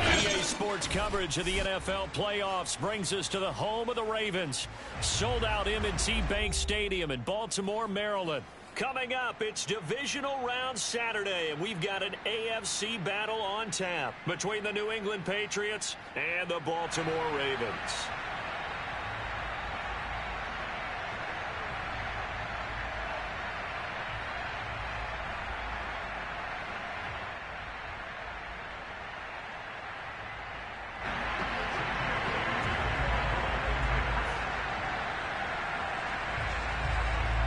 EA Sports coverage of the NFL playoffs brings us to the home of the Ravens. Sold out M&T Bank Stadium in Baltimore, Maryland. Coming up, it's divisional round Saturday, and we've got an AFC battle on tap between the New England Patriots and the Baltimore Ravens.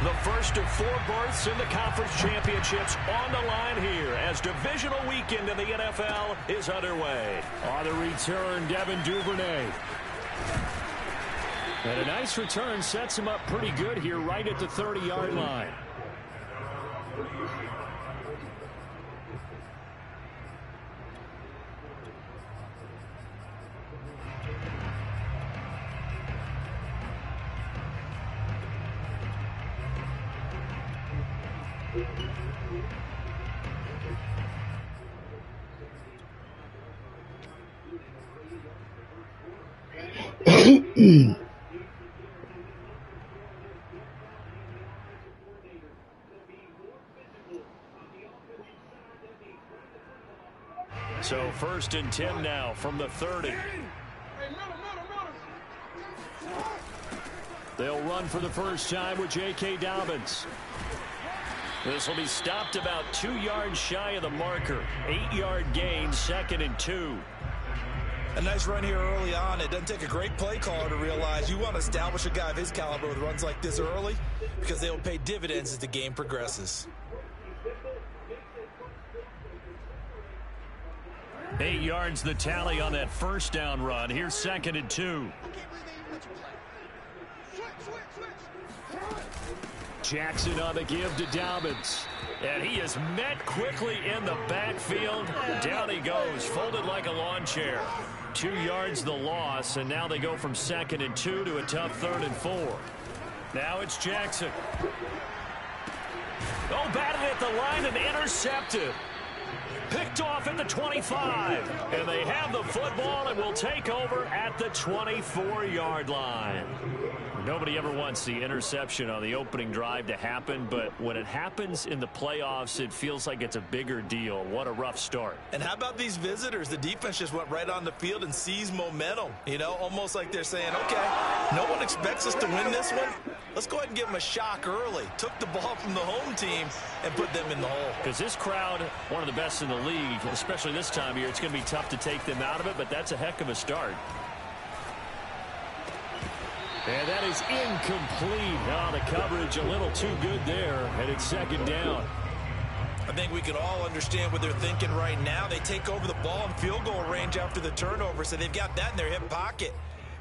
The first of 4 berths in the conference championships on the line here as divisional weekend in the NFL is underway. On the return, Devin Duvernay. And a nice return sets him up pretty good here right at the 30-yard line. So 1st and 10 now from the 30. They'll run for the first time with J.K. Dobbins. This will be stopped about 2 yards shy of the marker. 8-yard gain, 2nd and 2. A nice run here early on. It doesn't take a great play caller to realize you want to establish a guy of his caliber with runs like this early because they will pay dividends as the game progresses. 8 yards the tally on that first down run. Here's 2nd and 2. Jackson on the give to Dobbins. And he is met quickly in the backfield. Down he goes, folded like a lawn chair. 2 yards the loss, and now they go from 2nd and 2 to a tough 3rd and 4. Now it's Jackson. Oh, batted at the line and intercepted. Picked off at the 25. And they have the football and will take over at the 24-yard line. Nobody ever wants the interception on the opening drive to happen, but when it happens in the playoffs, it feels like it's a bigger deal. What a rough start. And how about these visitors? The defense just went right on the field and seized momentum. You know, almost like they're saying, okay, no one expects us to win this one. Let's go ahead and give them a shock early. Took the ball from the home team and put them in the hole. Because this crowd, one of the best in the league, especially this time of year, it's going to be tough to take them out of it, but that's a heck of a start. And that is incomplete. Oh, the coverage a little too good there, and it's 2nd down. I think we can all understand what they're thinking right now. They take over the ball in field goal range after the turnover, so they've got that in their hip pocket.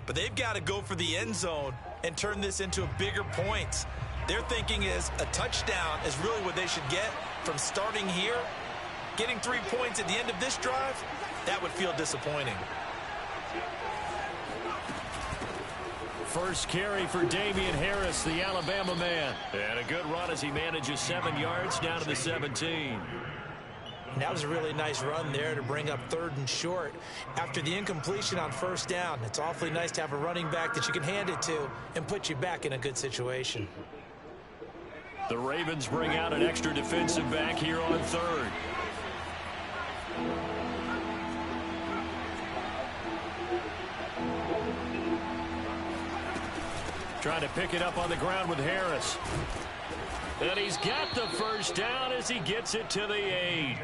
But they've got to go for the end zone and turn this into bigger points. Their thinking is a touchdown is really what they should get from starting here. Getting 3 points at the end of this drive, that would feel disappointing. First carry for Damian Harris, the Alabama man. And a good run as he manages 7 yards down to the 17. That was a really nice run there to bring up 3rd and short. After the incompletion on 1st down, it's awfully nice to have a running back that you can hand it to and put you back in a good situation. The Ravens bring out an extra defensive back here on 3rd. Trying to pick it up on the ground with Harris. And he's got the first down as he gets it to the 8.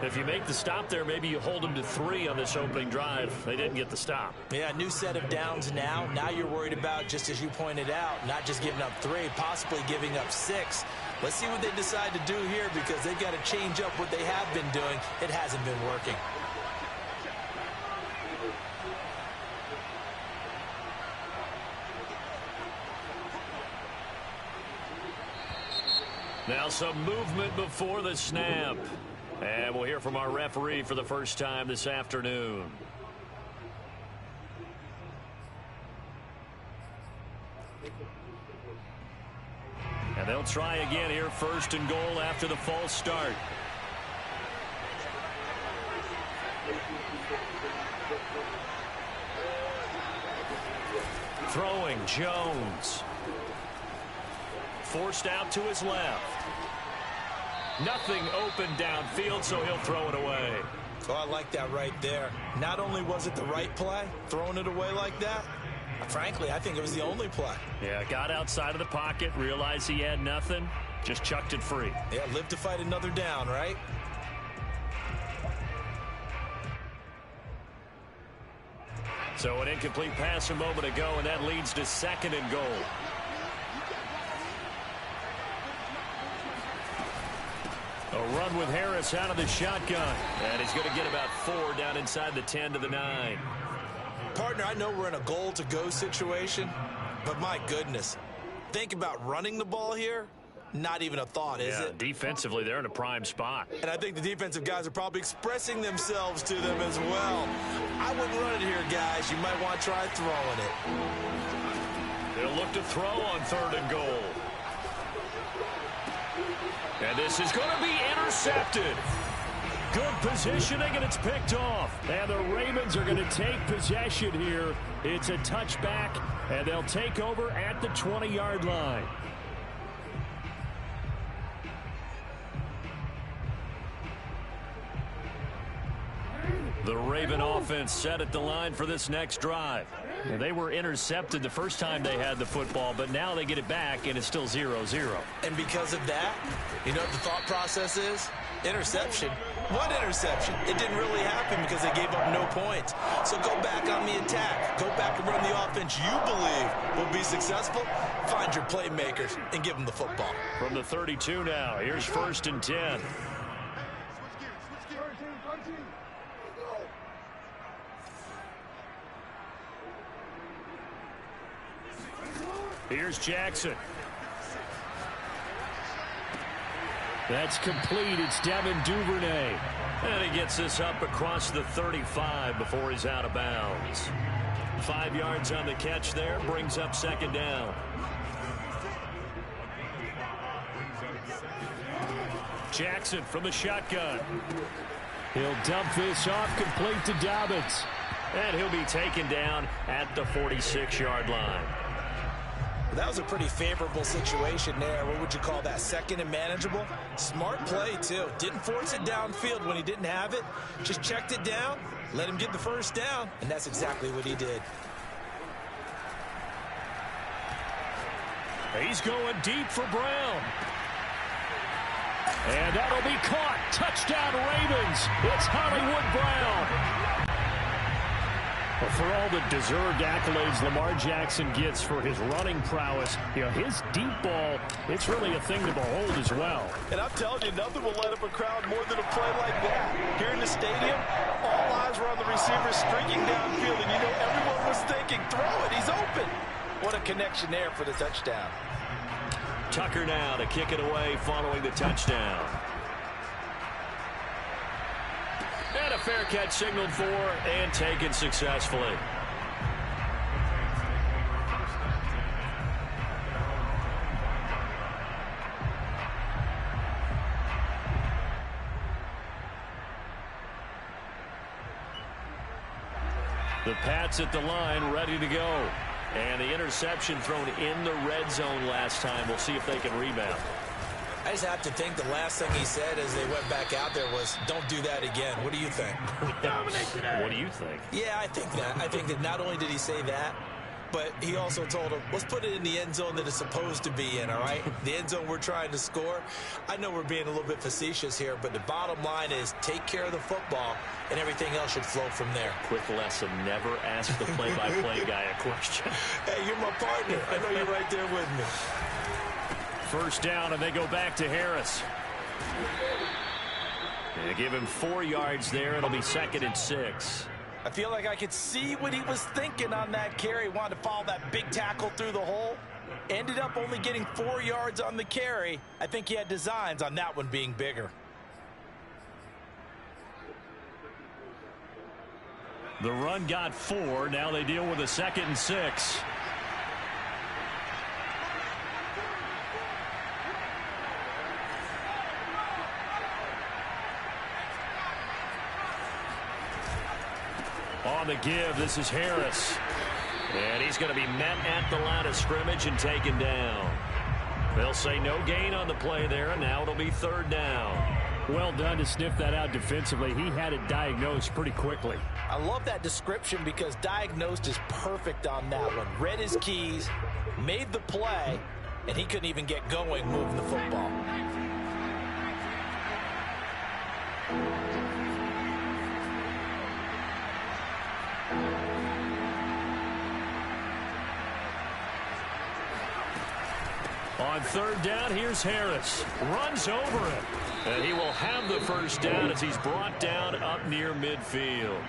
If you make the stop there, maybe you hold them to 3 on this opening drive. They didn't get the stop. Yeah, new set of downs now. Now you're worried about, just as you pointed out, not just giving up 3, possibly giving up 6. Let's see what they decide to do here because they've got to change up what they have been doing. It hasn't been working. Now some movement before the snap. And we'll hear from our referee for the first time this afternoon. And they'll try again here, first and goal after the false start. Throwing, Jones. Forced out to his left. Nothing open downfield, so he'll throw it away. Oh, I like that right there. Not only was it the right play, throwing it away like that, frankly, I think it was the only play. Yeah, got outside of the pocket, realized he had nothing, just chucked it free. Yeah, live to fight another down, right? So an incomplete pass a moment ago, and that leads to second and goal. A run with Harris out of the shotgun. And he's going to get about 4 down inside the 10 to the 9. Partner, I know we're in a goal-to-go situation, but my goodness, think about running the ball here. Not even a thought, is it? Defensively, they're in a prime spot. And I think the defensive guys are probably expressing themselves to them as well. I wouldn't run it here, guys. You might want to try throwing it. They'll look to throw on third and goal. And this is going to be intercepted. Good positioning, and it's picked off. And the Ravens are going to take possession here. It's a touchback, and they'll take over at the 20-yard line. The Raven offense set at the line for this next drive. And they were intercepted the first time they had the football, but now they get it back, and it's still 0-0. And because of that, you know what the thought process is? Interception. What interception? It didn't really happen because they gave up no points. So go back on the attack. Go back and run the offense you believe will be successful. Find your playmakers and give them the football. From the 32 now, here's first and 10. Here's Jackson. That's complete. It's Devin Duvernay. And he gets this up across the 35 before he's out of bounds. 5 yards on the catch there. Brings up second down. Jackson from the shotgun. He'll dump this off complete to Dobbins. And he'll be taken down at the 46-yard line. That was a pretty favorable situation there. What would you call that? Second and manageable? Smart play, too. Didn't force it downfield when he didn't have it. Just checked it down, let him get the first down, and that's exactly what he did. He's going deep for Brown. And that'll be caught. Touchdown, Ravens. It's Hollywood Brown. Well, for all the deserved accolades Lamar Jackson gets for his running prowess, you know, his deep ball, it's really a thing to behold as well. And I'm telling you, nothing will light up a crowd more than a play like that. Here in the stadium, all eyes were on the receiver streaking downfield, and you know everyone was thinking, throw it, he's open. What a connection there for the touchdown. Tucker now to kick it away following the touchdown. And a fair catch signaled for and taken successfully. The Pats at the line, ready to go. And the interception thrown in the red zone last time. We'll see if they can rebound. I just have to think the last thing he said as they went back out there was, don't do that again. What do you think? What do you think? Yeah, I think that. I think that not only did he say that, but he also told him, let's put it in the end zone that it's supposed to be in, all right? The end zone we're trying to score. I know we're being a little bit facetious here, but the bottom line is take care of the football, and everything else should flow from there. Quick lesson, never ask the play-by-play guy a question. Hey, you're my partner. I know you're right there with me. First down, and they go back to Harris. They give him 4 yards there. It'll be second and 6. I feel like I could see what he was thinking on that carry. He wanted to follow that big tackle through the hole. Ended up only getting 4 yards on the carry. I think he had designs on that one being bigger. The run got 4. Now they deal with a 2nd and 6. On the give, this is Harris. And he's going to be met at the line of scrimmage and taken down. They'll say no gain on the play there, and now it'll be 3rd down. Well done to sniff that out defensively. He had it diagnosed pretty quickly. I love that description because diagnosed is perfect on that one. Read his keys, made the play, and he couldn't even get going moving the football. On 3rd down, here's Harris. Runs over it. And he will have the 1st down as he's brought down up near midfield.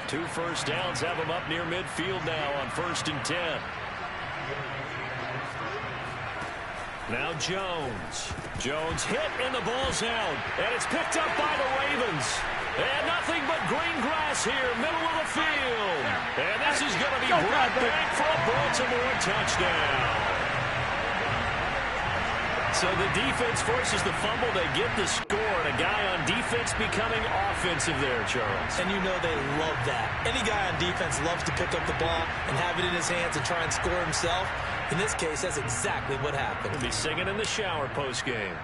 2 first downs have him up near midfield now on 1st and 10. Now Jones. Jones hit and the ball's out. And it's picked up by the Ravens. And nothing but green grass here, middle of the field. And this is going to be brought back for a Baltimore touchdown. So the defense forces the fumble. They get the score. And a guy on defense becoming offensive there, Charles. And you know they love that. Any guy on defense loves to pick up the ball and have it in his hands and try and score himself. In this case, that's exactly what happened. He'll be singing in the shower post-game.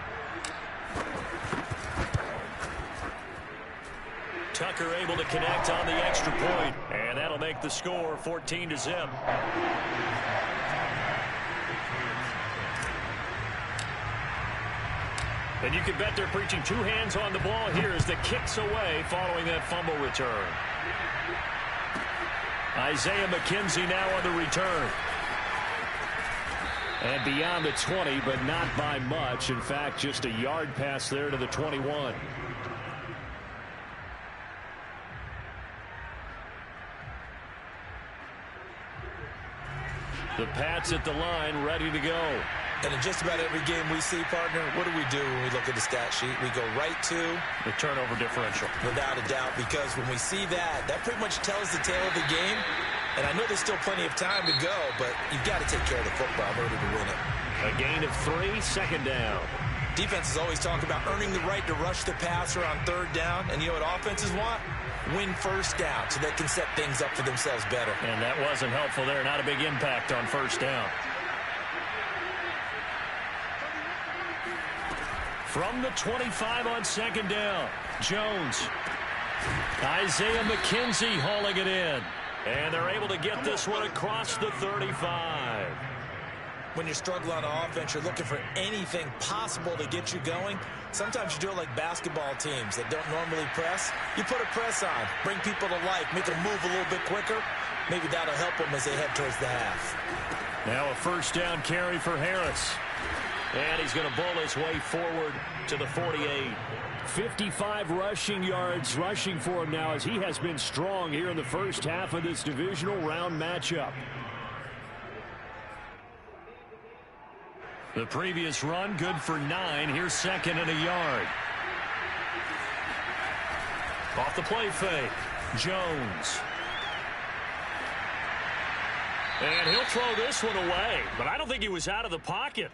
Tucker able to connect on the extra point. And that'll make the score 14-0. And you can bet they're preaching 2 hands on the ball here as the kick's away following that fumble return. Isaiah McKenzie now on the return. And beyond the 20, but not by much. In fact, just a yard pass there to the 21. The Pats at the line, ready to go. And in just about every game we see, partner, what do when we look at the stat sheet? We go right to the turnover differential. Without a doubt, because when we see that, that pretty much tells the tale of the game. And I know there's still plenty of time to go, but you've got to take care of the football in order to win it. A gain of 3, 2nd down. Defenses always talk about earning the right to rush the passer on 3rd down. And you know what offenses want? Win 1st down so they can set things up for themselves better. And that wasn't helpful there. Not a big impact on 1st down. From the 25 on 2nd down, Jones. Isaiah McKenzie hauling it in. And they're able to get this one across the 35. When you're struggling on offense, you're looking for anything possible to get you going. Sometimes you do it like basketball teams that don't normally press. You put a press on, bring people to life, make them move a little bit quicker. Maybe that'll help them as they head towards the half. Now a 1st down carry for Harris. And he's going to bull his way forward to the 48. 55 rushing yards rushing for him now as he has been strong here in the first half of this divisional round matchup. The previous run good for 9. Here's 2nd and a yard. Off the play fake. Jones. And he'll throw this one away. But I don't think he was out of the pocket.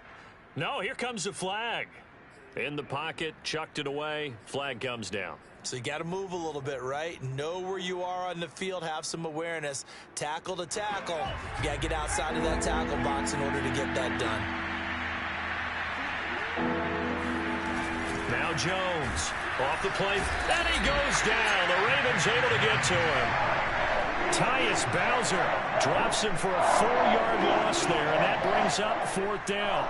No, here comes the flag. In the pocket, chucked it away. Flag comes down. So you got to move a little bit, right? Know where you are on the field. Have some awareness. Tackle to tackle. You got to get outside of that tackle box in order to get that done. Now Jones off the play. And he goes down. The Ravens able to get to him. Tyus Bowser drops him for a 4-yard loss there, and that brings up 4th down.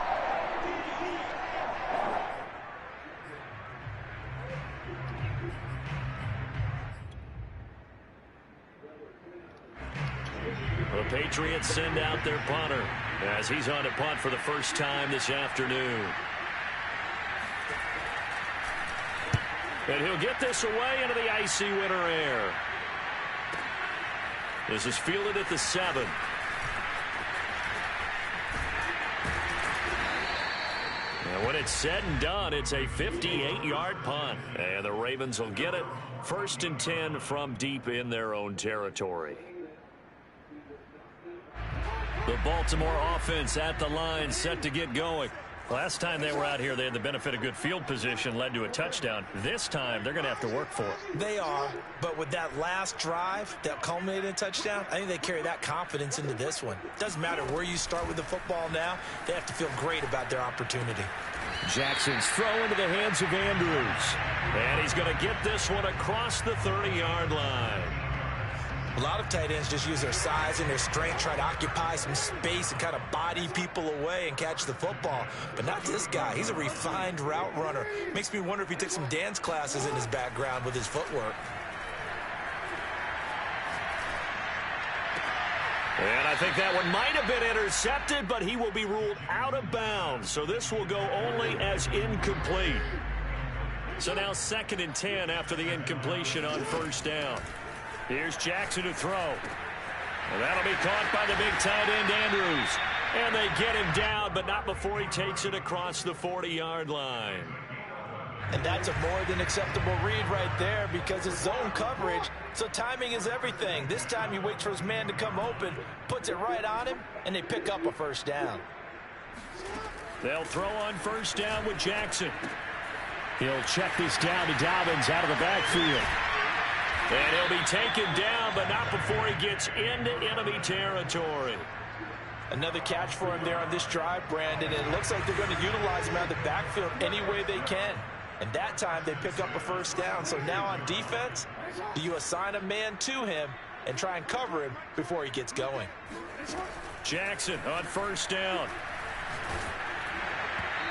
The Patriots send out their punter as he's on to punt for the first time this afternoon. And he'll get this away into the icy winter air. This is fielded at the 7. And when it's said and done, it's a 58-yard punt. And the Ravens will get it. 1st and 10 from deep in their own territory. The Baltimore offense at the line, set to get going. Last time they were out here, they had the benefit of good field position, led to a touchdown. This time, they're going to have to work for it. They are, but with that last drive that culminated in a touchdown, I think they carry that confidence into this one. Doesn't matter where you start with the football now, they have to feel great about their opportunity. Jackson's throw into the hands of Andrews. And he's going to get this one across the 30-yard line. A lot of tight ends just use their size and their strength, try to occupy some space and kind of body people away and catch the football. But not this guy. He's a refined route runner. Makes me wonder if he took some dance classes in his background with his footwork. And I think that one might have been intercepted, but he will be ruled out of bounds. So this will go only as incomplete. So now 2nd and 10 after the incompletion on 1st down. Here's Jackson to throw. And that'll be caught by the big tight end, Andrews. And they get him down, but not before he takes it across the 40-yard line. And that's a more than acceptable read right there because it's zone coverage, so timing is everything. This time he waits for his man to come open, puts it right on him, and they pick up a 1st down. They'll throw on 1st down with Jackson. He'll check this down to Dobbins out of the backfield. And he'll be taken down, but not before he gets into enemy territory. Another catch for him there on this drive, Brandon, and it looks like they're going to utilize him out of the backfield any way they can. And that time they pick up a 1st down. So now on defense, do you assign a man to him and try and cover him before he gets going? Jackson on 1st down.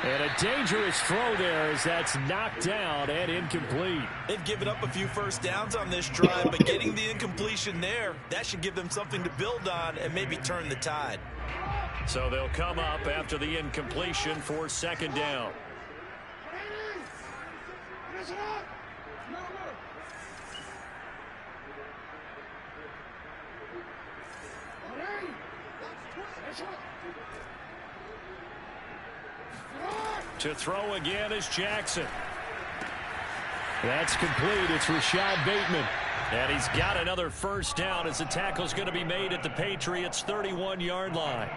And a dangerous throw there as that's knocked down and incomplete. They've given up a few 1st downs on this drive, but getting the incompletion there, that should give them something to build on and maybe turn the tide. So they'll come up after the incompletion for 2nd down. To throw again is Jackson. That's complete. It's Rashad Bateman. And he's got another 1st down as the tackle's going to be made at the Patriots' 31-yard line.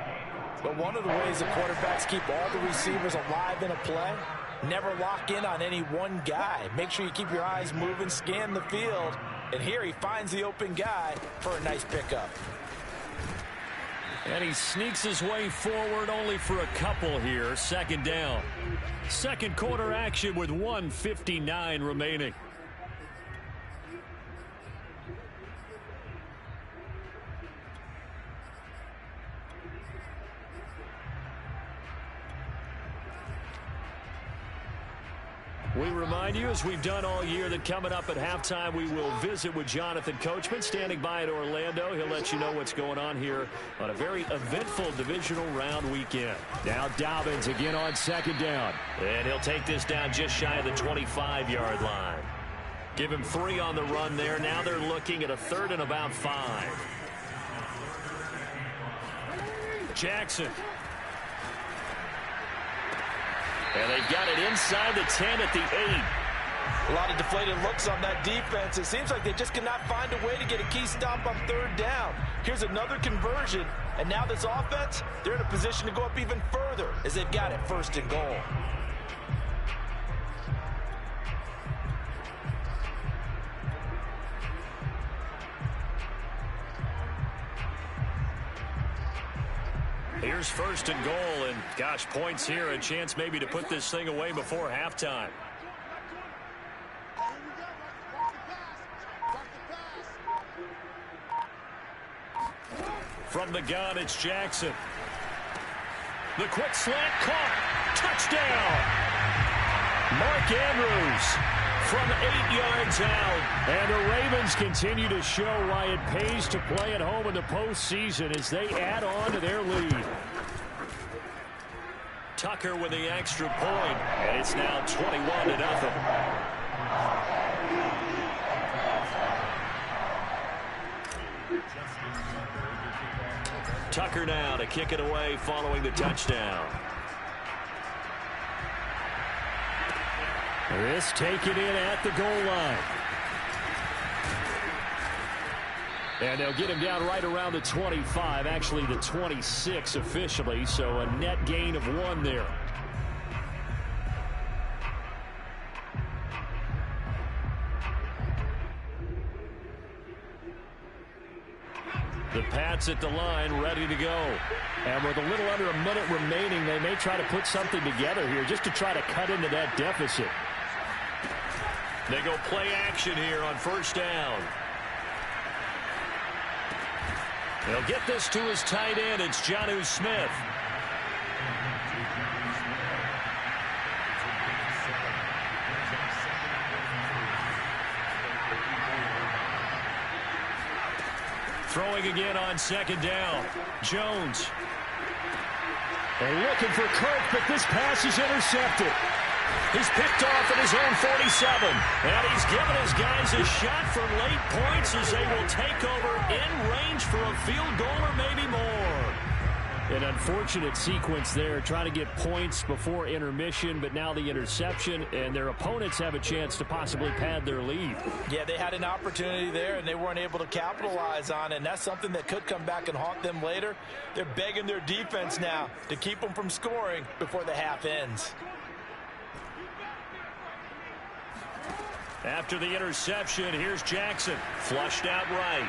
But one of the ways the quarterbacks keep all the receivers alive in a play, never lock in on any one guy. Make sure you keep your eyes moving, scan the field. And here he finds the open guy for a nice pickup. And he sneaks his way forward only for a couple here. 2nd down. 2nd quarter action with 1:59 remaining. We remind you, as we've done all year, that coming up at halftime, we will visit with Jonathan Coachman, standing by in Orlando. He'll let you know what's going on here on a very eventful divisional round weekend. Now Dobbins again on 2nd down. And he'll take this down just shy of the 25-yard line. Give him 3 on the run there. Now they're looking at a 3rd and about 5. Jackson. And they've got it inside the 10 at the 8. A lot of deflated looks on that defense. It seems like they just cannot find a way to get a key stop on 3rd down. Here's another conversion, and now this offense, they're in a position to go up even further as they've got it 1st and goal. Here's 1st and goal, and gosh, points here, a chance maybe to put this thing away before halftime. From the gun, it's Jackson. The quick slant caught. Touchdown! Mark Andrews from 8 yards out. And the Ravens continue to show why it pays to play at home in the postseason as they add on to their lead. Tucker with the extra point, and it's now 21-0. Tucker now to kick it away following the touchdown. This taken in at the goal line. And they'll get him down right around the 25, actually the 26 officially, so a net gain of 1 there. The Pats at the line, ready to go. And with a little under a minute remaining, they may try to put something together here just to try to cut into that deficit. They go play action here on first down. They'll get this to his tight end. It's Jonnu Smith. Throwing again on second down. Jones. They're looking for Kirk, but this pass is intercepted. He's picked off at his own 47. And he's given his guys a shot for late points as they will take over in range for a field goal or maybe more. An unfortunate sequence there, trying to get points before intermission, but now the interception, and their opponents have a chance to possibly pad their lead. Yeah, they had an opportunity there, and they weren't able to capitalize on it, and that's something that could come back and haunt them later. They're begging their defense now to keep them from scoring before the half ends. After the interception, here's Jackson. Flushed out right.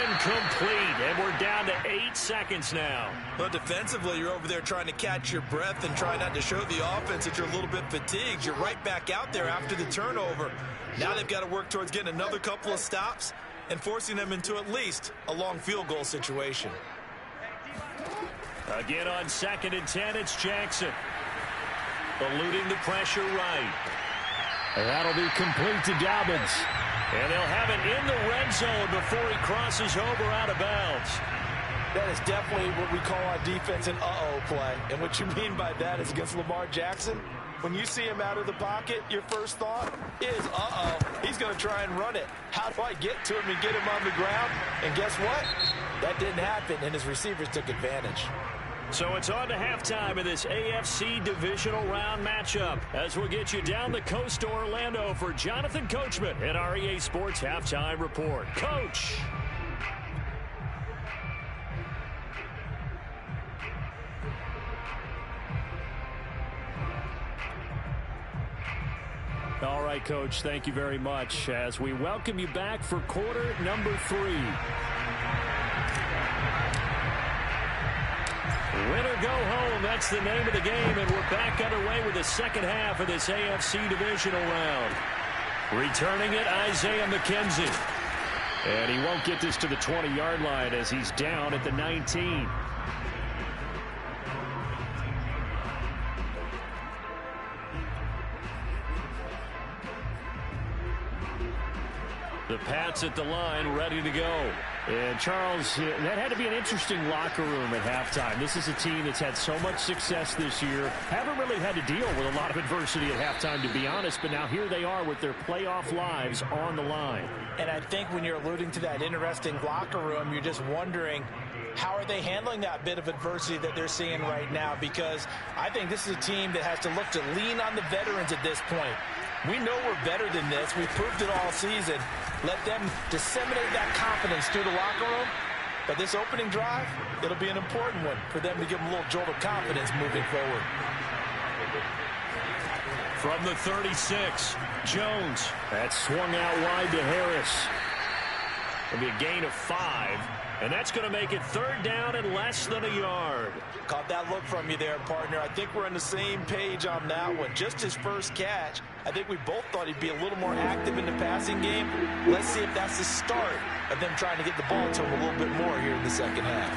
Incomplete. And we're down to 8 seconds now. Well, defensively, you're over there trying to catch your breath and try not to show the offense that you're a little bit fatigued. You're right back out there after the turnover. Now they've got to work towards getting another couple of stops and forcing them into at least a long field goal situation. Again on 2nd and 10, it's Jackson. Eluding the pressure right. And that'll be complete to Dobbins. And they'll have it in the red zone before he crosses over out of bounds. That is definitely what we call on defense an uh-oh play. And what you mean by that is against Lamar Jackson, when you see him out of the pocket, your first thought is, uh-oh, he's going to try and run it. How do I get to him and get him on the ground? And guess what? That didn't happen, and his receivers took advantage. So it's on to halftime of this AFC divisional round matchup as we'll get you down the coast to Orlando for Jonathan Coachman at our EA Sports Halftime Report. Coach. All right, Coach, thank you very much as we welcome you back for quarter number 3. Win or go home, that's the name of the game, and we're back underway with the second half of this AFC divisional round. Returning it, Isaiah McKenzie. And he won't get this to the 20-yard line as he's down at the 19. The Pats at the line, ready to go. And, Charles, that had to be an interesting locker room at halftime. This is a team that's had so much success this year. Haven't really had to deal with a lot of adversity at halftime, to be honest. But now here they are with their playoff lives on the line. And I think when you're alluding to that interesting locker room, you're just wondering, how are they handling that bit of adversity that they're seeing right now? Because I think this is a team that has to look to lean on the veterans at this point. We know we're better than this. We've proved it all season. Let them disseminate that confidence through the locker room. But this opening drive, it'll be an important one for them to give them a little jolt of confidence moving forward. From the 36, Jones. That's swung out wide to Harris. It'll be a gain of 5. And that's going to make it 3rd down and less than a yard. Caught that look from you there, partner. I think we're on the same page on that one. Just his first catch. I think we both thought he'd be a little more active in the passing game. Let's see if that's the start of them trying to get the ball to him a little bit more here in the second half.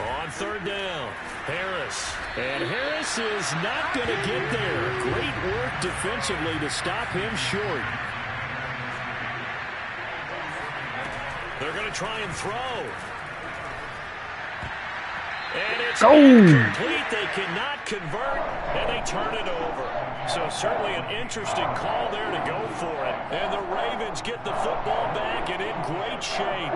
On 3rd down, Harris. And Harris is not going to get there. Great work defensively to stop him short. They're going to try and throw. And it's incomplete. They cannot convert, and they turn it over. So certainly an interesting call there to go for it. And the Ravens get the football back and in great shape.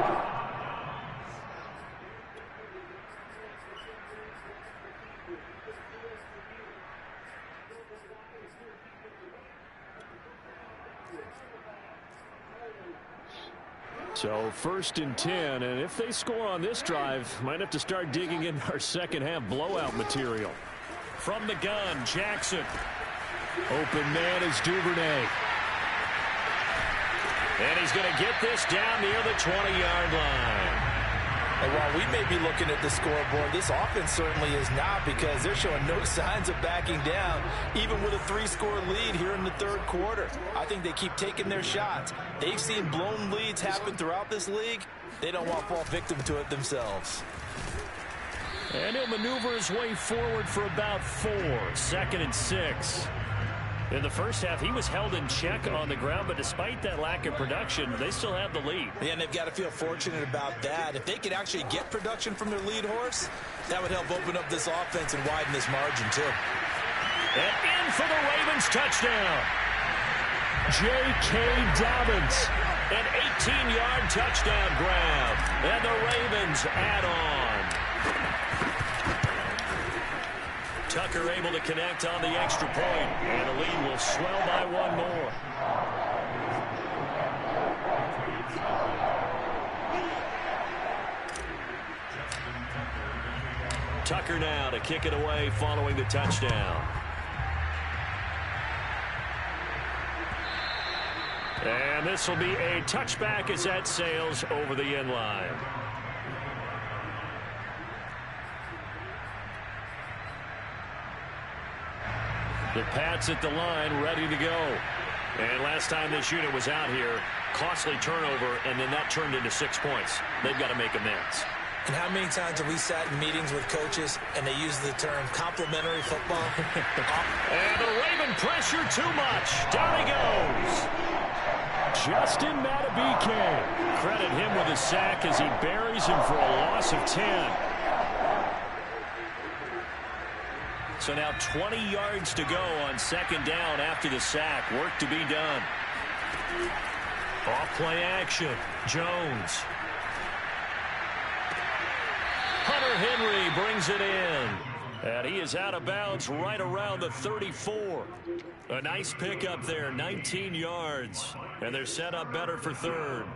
So 1st and 10, and if they score on this drive, might have to start digging in our second half blowout material. From the gun, Jackson. Open man is Duvernay. And he's going to get this down near the 20-yard line. And while we may be looking at the scoreboard, this offense certainly is not, because they're showing no signs of backing down, even with a 3-score lead here in the third quarter. I think they keep taking their shots. They've seen blown leads happen throughout this league. They don't want to fall victim to it themselves. And he'll maneuver his way forward for about 4. 2nd and 6. In the first half, he was held in check on the ground, but despite that lack of production, they still have the lead. Yeah, and they've got to feel fortunate about that. If they could actually get production from their lead horse, that would help open up this offense and widen this margin, too. And in for the Ravens touchdown. J.K. Dobbins, an 18-yard touchdown grab, and the Ravens add on. Tucker able to connect on the extra point, and the lead will swell by 1 more. Tucker now to kick it away following the touchdown. And this will be a touchback as that sails over the end line. The Pats at the line, ready to go. And last time this unit was out here, costly turnover, and then that turned into 6 points. They've got to make amends. And how many times have we sat in meetings with coaches and they use the term complimentary football? And the Raven pressure too much. Down he goes. Justin Matabike. Credit him with a sack as he buries him for a loss of 10. So now 20 yards to go on 2nd down after the sack. Work to be done. Off play action. Jones. Hunter Henry brings it in. And he is out of bounds right around the 34. A nice pickup there, 19 yards. And they're set up better for 3rd.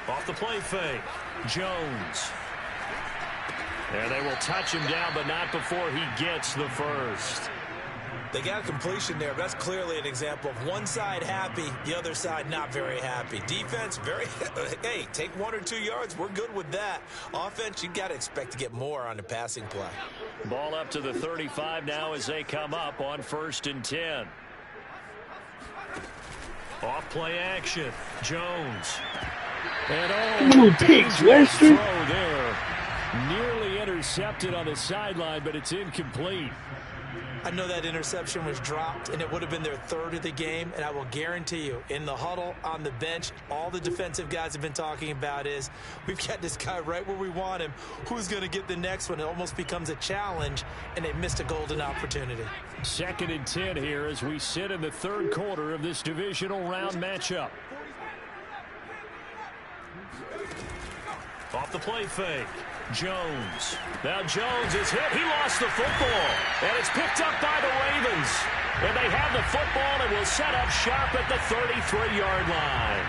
Off the play fake, Jones. And they will touch him down, but not before he gets the first. They got a completion there, but that's clearly an example of one side happy, the other side not very happy. Defense, very, hey, take 1 or 2 yards. We're good with that. Offense, you got to expect to get more on the passing play. Ball up to the 35 now as they come up on 1st and 10. Off play action, Jones. And dangerous throw there. Nearly intercepted on the sideline, but it's incomplete. I know that interception was dropped, and it would have been their 3rd of the game, and I will guarantee you, in the huddle, on the bench, all the defensive guys have been talking about is, we've got this guy right where we want him. Who's going to get the next one? It almost becomes a challenge, and they missed a golden opportunity. 2nd and 10 here as we sit in the 3rd quarter of this divisional round matchup. Off the play fake. Jones. Now Jones is hit. He lost the football. And it's picked up by the Ravens. And they have the football and will set up shop at the 33-yard line.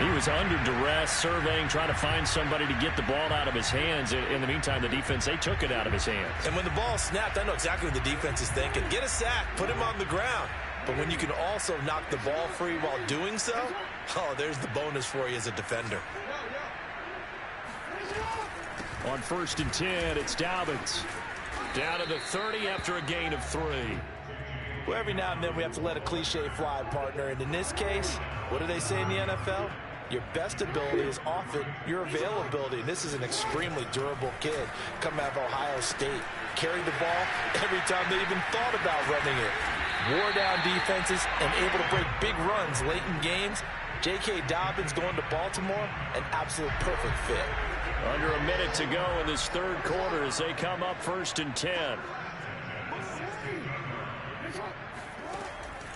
He was under duress, surveying, trying to find somebody to get the ball out of his hands. In the meantime, the defense, they took it out of his hands. And when the ball snapped, I know exactly what the defense is thinking. Get a sack. Put him on the ground. But when you can also knock the ball free while doing so, oh, there's the bonus for you as a defender. On 1st and 10, it's Dobbins. Down to the 30 after a gain of 3. Well, every now and then we have to let a cliche fly, partner. And in this case, what do they say in the NFL? Your best ability is often your availability. And this is an extremely durable kid coming out of Ohio State. Carried the ball every time they even thought about running it. Wore down defenses and able to break big runs late in games. J.K. Dobbins going to Baltimore, an absolute perfect fit. Under a minute to go in this 3rd quarter as they come up 1st and 10.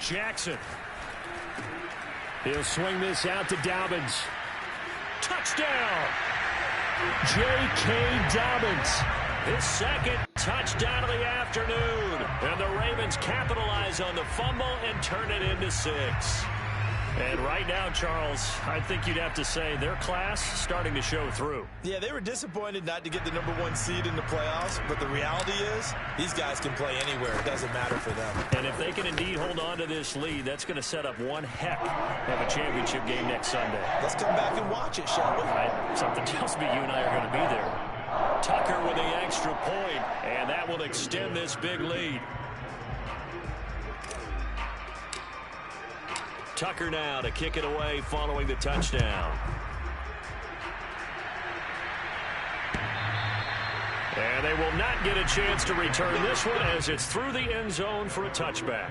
Jackson. He'll swing this out to Dobbins. Touchdown! J.K. Dobbins. His second touchdown of the afternoon. And the Ravens capitalize on the fumble and turn it into 6. And right now, Charles, I think you'd have to say their class starting to show through. Yeah, they were disappointed not to get the #1 seed in the playoffs, but the reality is these guys can play anywhere. It doesn't matter for them. And if they can indeed hold on to this lead, that's going to set up one heck of a championship game next Sunday. Let's come back and watch it, shall we? Right. Something tells me you and I are going to be there. Tucker with the extra point, and that will extend this big lead. Tucker now to kick it away following the touchdown. And they will not get a chance to return this one as it's through the end zone for a touchback.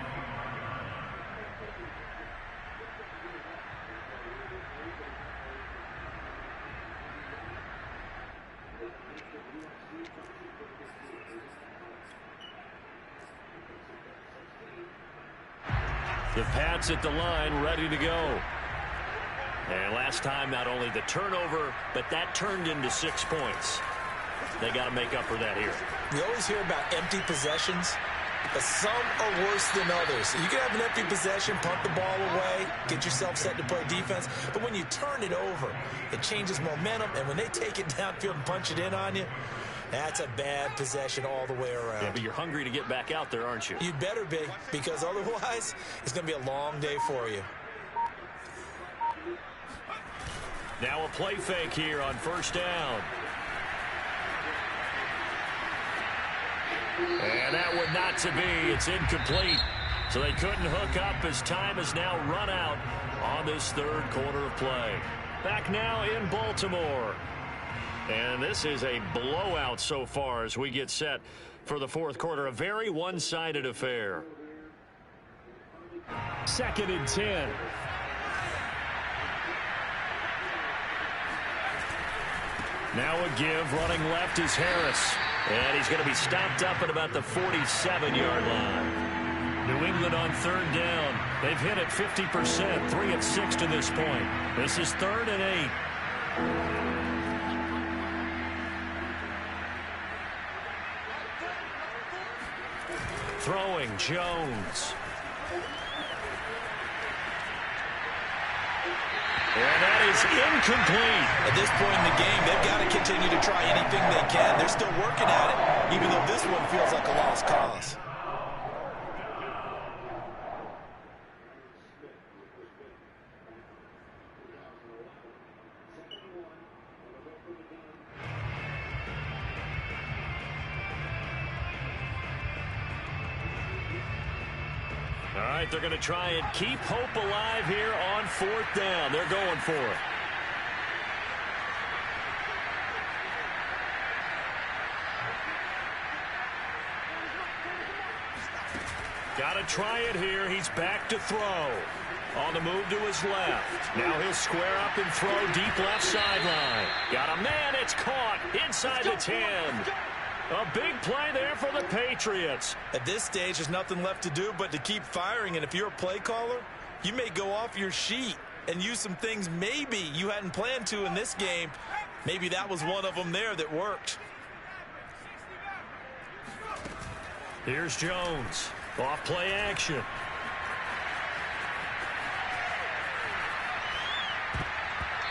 The Pats at the line, ready to go. And last time, not only the turnover, but that turned into 6 points. They got to make up for that here. We always hear about empty possessions, but some are worse than others. You can have an empty possession, pump the ball away, get yourself set to play defense, but when you turn it over, it changes momentum, and when they take it downfield and punch it in on you, that's a bad possession all the way around. Yeah, but you're hungry to get back out there, aren't you? You'd better be, because otherwise, it's going to be a long day for you. Now a play fake here on first down. And that would not to be. It's incomplete. So they couldn't hook up as time has now run out on this third quarter of play. Back now in Baltimore. And this is a blowout so far as we get set for the fourth quarter. A very one-sided affair. 2nd and 10. Now a give. Running left is Harris. And he's going to be stopped up at about the 47-yard line. New England on third down. They've hit it 50%, 3 of 6 to this point. This is 3rd and 8. Throwing, Jones. And that is incomplete. At this point in the game, they've got to continue to try anything they can. They're still working at it, even though this one feels like a lost cause. All right, they're going to try and keep hope alive here on 4th down. They're going for it. Got to try it here. He's back to throw. On the move to his left. Now he'll square up and throw deep left sideline. Got a man. It's caught inside the 10. A big play there for the Patriots. At this stage, there's nothing left to do but to keep firing. And if you're a play caller, you may go off your sheet and use some things maybe you hadn't planned to in this game. Maybe that was one of them there that worked. Here's Jones. Off play action.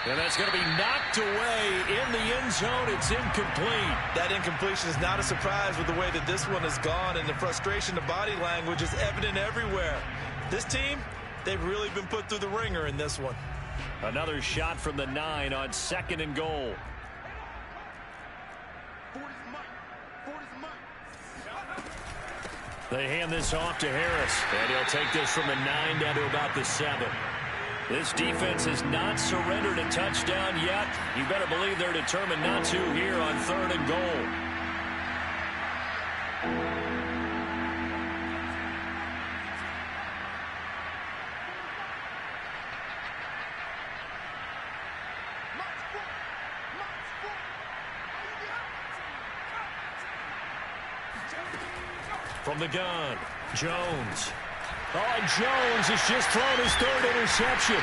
And that's going to be knocked away in the end zone. It's incomplete. That incompletion is not a surprise with the way that this one has gone, and the frustration, the body language is evident everywhere. This team, they've really been put through the ringer in this one. Another shot from the 9 on 2nd and goal. They hand this off to Harris, and he'll take this from the 9 down to about the 7. This defense has not surrendered a touchdown yet. You better believe they're determined not to here on 3rd and goal. From the gun, Jones. Oh, and Jones has just thrown his 3rd interception.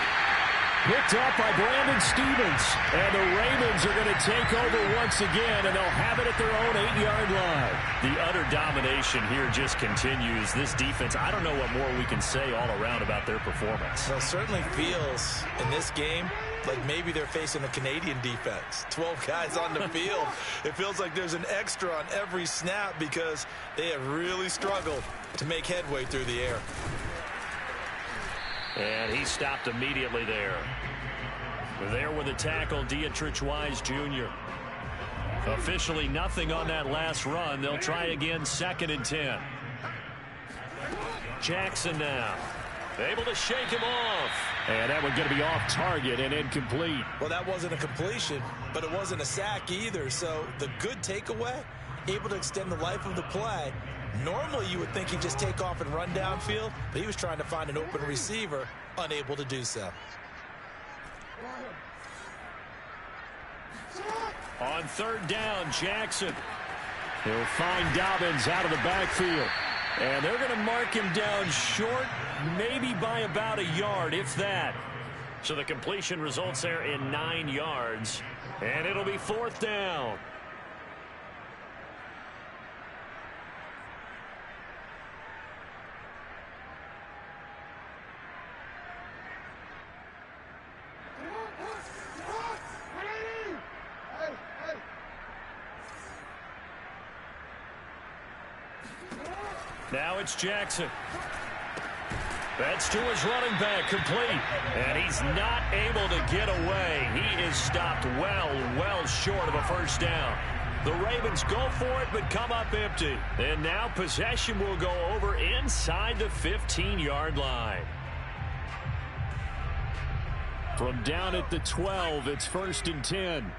Picked up by Brandon Stevens. And the Ravens are going to take over once again, and they'll have it at their own 8-yard line. The utter domination here just continues. This defense, I don't know what more we can say all around about their performance. Well, it certainly feels in this game like maybe they're facing a Canadian defense. 12 guys on the field. It feels like there's an extra on every snap because they have really struggled to make headway through the air. And he stopped immediately there. There with the tackle, Dietrich Wise Jr. Officially nothing on that last run. They'll try again, 2nd and 10. Jackson now. Able to shake him off. And that one's going to be off target and incomplete. Well, that wasn't a completion, but it wasn't a sack either. So the good takeaway, able to extend the life of the play. Normally, you would think he'd just take off and run downfield, but he was trying to find an open receiver, unable to do so. On 3rd down, Jackson. He'll find Dobbins out of the backfield. And they're going to mark him down short, maybe by about a yard, if that. So the completion results there in 9 yards. And it'll be 4th down. Now it's Jackson. That's to his running back, complete. And he's not able to get away. He is stopped well short of a 1st down. The Ravens go for it, but come up empty. And now possession will go over inside the 15-yard line. From down at the 12, it's 1st and 10.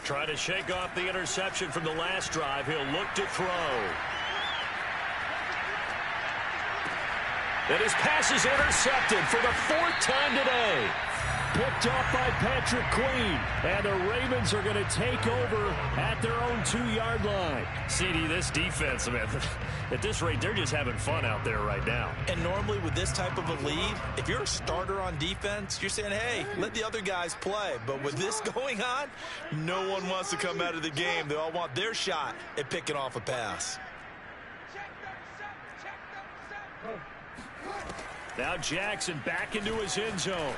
Trying to shake off the interception from the last drive. He'll look to throw. And his pass is intercepted for the 4th time today. Picked off by Patrick Queen. And the Ravens are going to take over at their own 2-yard line. CD, this defense, man, at this rate, they're just having fun out there right now. And normally with this type of a lead, if you're a starter on defense, you're saying, hey, let the other guys play. But with this going on, no one wants to come out of the game. They all want their shot at picking off a pass. Now Jackson back into his end zone.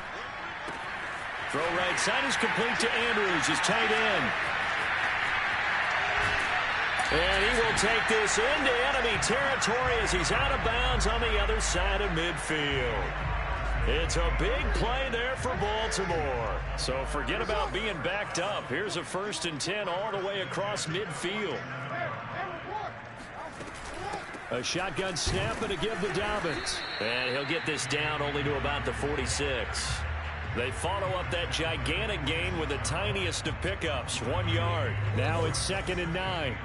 Throw right side is complete to Andrews, his tight end. And he will take this into enemy territory as he's out of bounds on the other side of midfield. It's a big play there for Baltimore. So forget about being backed up. Here's a 1st and 10 all the way across midfield. A shotgun snap and a give to Dobbins. And he'll get this down only to about the 46. They follow up that gigantic gain with the tiniest of pickups, 1 yard. Now it's 2nd and 9.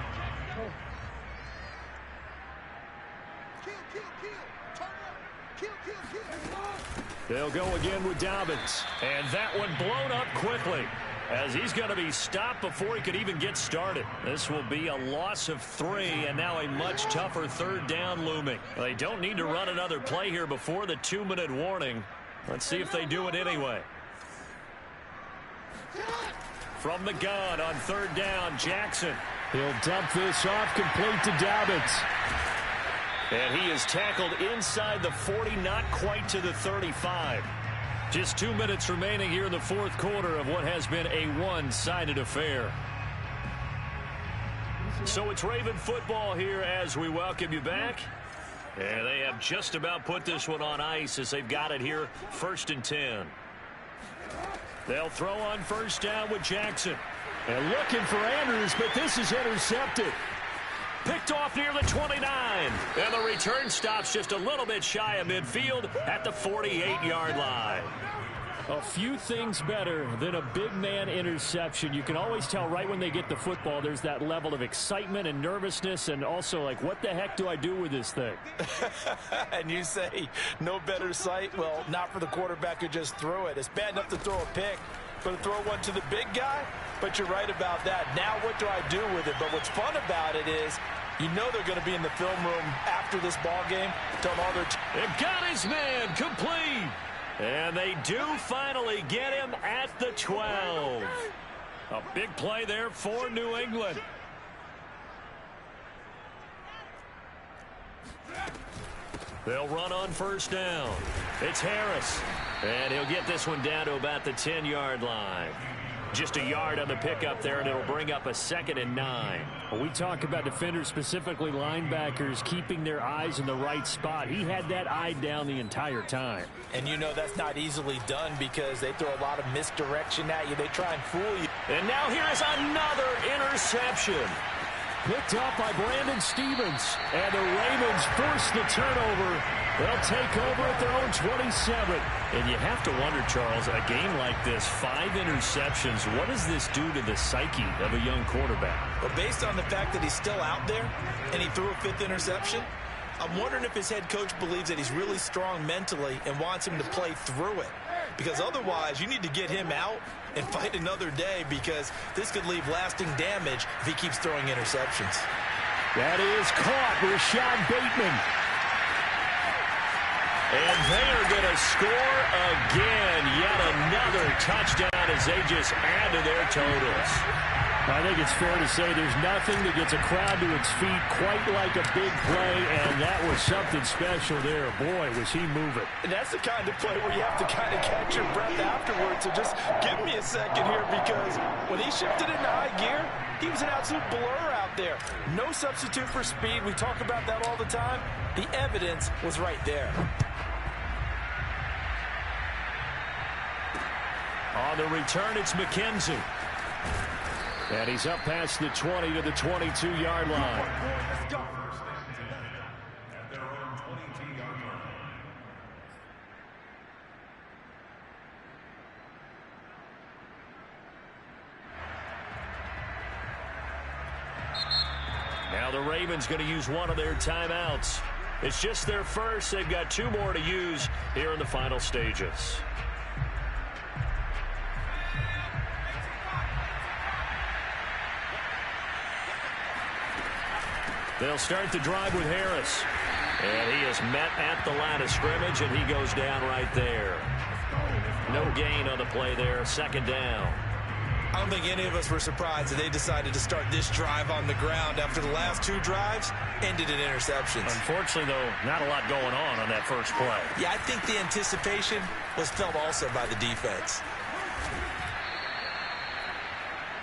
They'll go again with Dobbins. And that one blown up quickly as he's going to be stopped before he could even get started. This will be a loss of 3 and now a much tougher 3rd down looming. They don't need to run another play here before the 2-minute warning. Let's see if they do it anyway. From the gun on 3rd down, Jackson. He'll dump this off, complete to Dobbins. And he is tackled inside the 40, not quite to the 35. Just 2 minutes remaining here in the 4th quarter of what has been a one-sided affair. So it's Raven football here as we welcome you back. And they have just about put this one on ice as they've got it here, 1st and 10. They'll throw on 1st down with Jackson. And looking for Andrews, but this is intercepted. Picked off near the 29. And the return stops just a little bit shy of midfield at the 48-yard line. A few things better than a big man interception. You can always tell right when they get the football, there's that level of excitement and nervousness and also like, what the heck do I do with this thing? And you say no better sight? Well, not for the quarterback who just threw it. It's bad enough to throw a pick, but to throw one to the big guy? But you're right about that. Now what do I do with it? But what's fun about it is you know they're going to be in the film room after this ball game. Telling all their it got his man complete. And they do finally get him at the 12. A big play there for New England. They'll run on first down. It's Harris. And he'll get this one down to about the 10-yard line. Just a yard on the pickup there, and it'll bring up a 2nd and 9. Well, we talk about defenders, specifically linebackers, keeping their eyes in the right spot. He had that eye down the entire time. And you know that's not easily done because they throw a lot of misdirection at you. They try and fool you. And now here's another interception. Picked up by Brandon Stevens. And the Ravens force the turnover. They'll take over at their own 27. And you have to wonder, Charles, a game like this, 5 interceptions, what does this do to the psyche of a young quarterback? Well, based on the fact that he's still out there and he threw a 5th interception, I'm wondering if his head coach believes that he's really strong mentally and wants him to play through it. Because otherwise, you need to get him out and fight another day because this could leave lasting damage if he keeps throwing interceptions. That is caught. Rashad Bateman. And they are going to score again. Yet another touchdown as they just add to their totals. I think it's fair to say there's nothing that gets a crowd to its feet quite like a big play, and that was something special there. Boy, was he moving. And that's the kind of play where you have to kind of catch your breath afterwards. So just give me a second here because when he shifted into high gear, he was an absolute blur out there. No substitute for speed. We talk about that all the time. The evidence was right there. On the return, it's McKenzie. And he's up past the 20 to the 22-yard line. Now the Ravens going to use one of their timeouts. It's just their first. They've got 2 more to use here in the final stages. They'll start the drive with Harris. And he is met at the line of scrimmage, and he goes down right there. No gain on the play there. 2nd down. I don't think any of us were surprised that they decided to start this drive on the ground after the last 2 drives ended in interceptions. Unfortunately, though, not a lot going on that first play. Yeah, I think the anticipation was felt also by the defense.